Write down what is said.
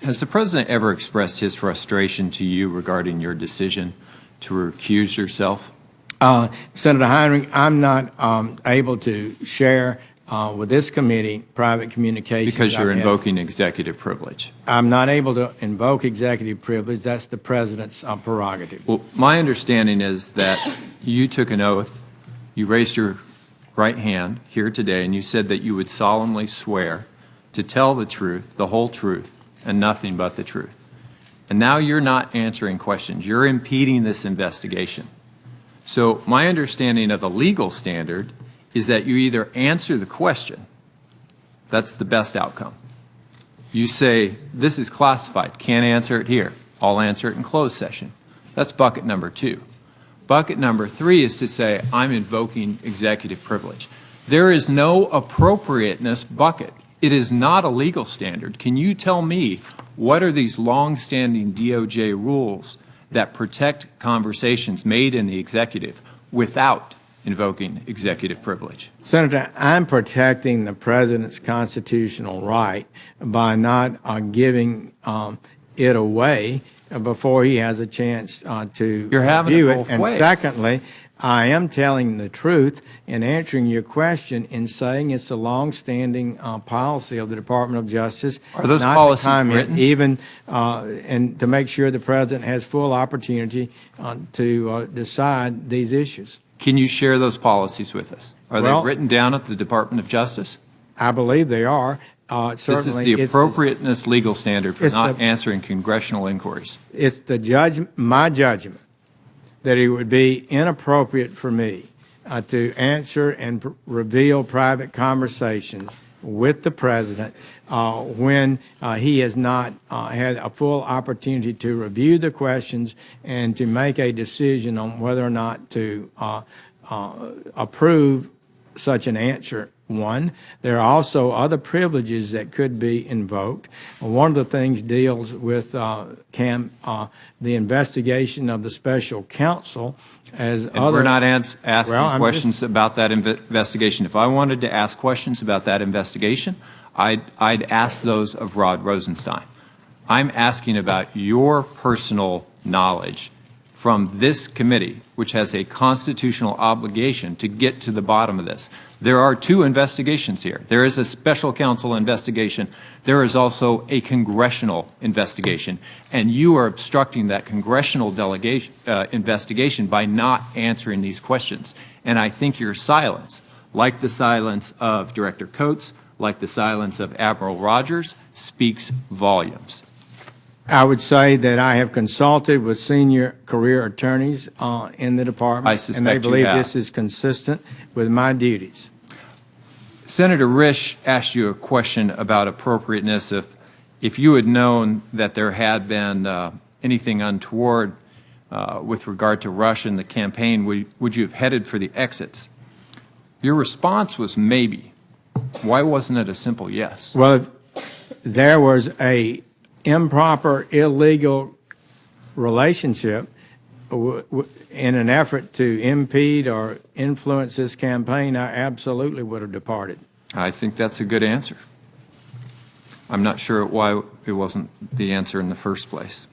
Has the President ever expressed his frustration to you regarding your decision to recuse yourself? Senator Heinrich, I'm not able to share with this committee private communications. Because you're invoking executive privilege. I'm not able to invoke executive privilege. That's the President's prerogative. Well, my understanding is that you took an oath, you raised your right hand here today, and you said that you would solemnly swear to tell the truth, the whole truth, and nothing but the truth. And now you're not answering questions. You're impeding this investigation. So my understanding of the legal standard is that you either answer the question, that's the best outcome. You say, this is classified, can't answer it here, I'll answer it in closed session. That's bucket number 2. Bucket number 3 is to say, I'm invoking executive privilege. There is no appropriateness bucket. It is not a legal standard. Can you tell me what are these long-standing DOJ rules that protect conversations made in the executive without invoking executive privilege? Senator, I'm protecting the President's constitutional right by not giving it away before he has a chance to review it. And secondly, I am telling the truth in answering your question in saying it's a long-standing policy of the Department of Justice. Are those policies written? Even and to make sure the President has full opportunity to decide these issues. Can you share those policies with us? Are they written down at the Department of Justice? I believe they are. This is the appropriateness legal standard for not answering congressional inquiries. It's my judgment that it would be inappropriate for me to answer and reveal private conversations with the President when he has not had a full opportunity to review the questions and to make a decision on whether or not to approve such an answer. One, there are also other privileges that could be invoked. One of the things deals with the investigation of the special counsel. We're not asking questions about that investigation. If I wanted to ask questions about that investigation, I'd ask those of Rod Rosenstein. I'm asking about your personal knowledge from this committee, which has a constitutional obligation to get to the bottom of this. There are 2 investigations here. There is a special counsel investigation. There is also a congressional investigation. And you are obstructing that congressional investigation by not answering these questions. And I think your silence, like the silence of Director Coates, like the silence of Admiral Rogers, speaks volumes. I would say that I have consulted with senior career attorneys in the department. I suspect and they believe you have. This is consistent with my duties. Senator Risch asked you a question about appropriateness. If you had known that there had been anything untoward with regard to Russia and the campaign, would you have headed for the exits? Your response was maybe. Why wasn't it a simple yes? Well, there was a improper, illegal relationship in an effort to impede or influence this campaign, I absolutely would have departed. I think that's a good answer. I'm not sure why it wasn't the answer in the first place.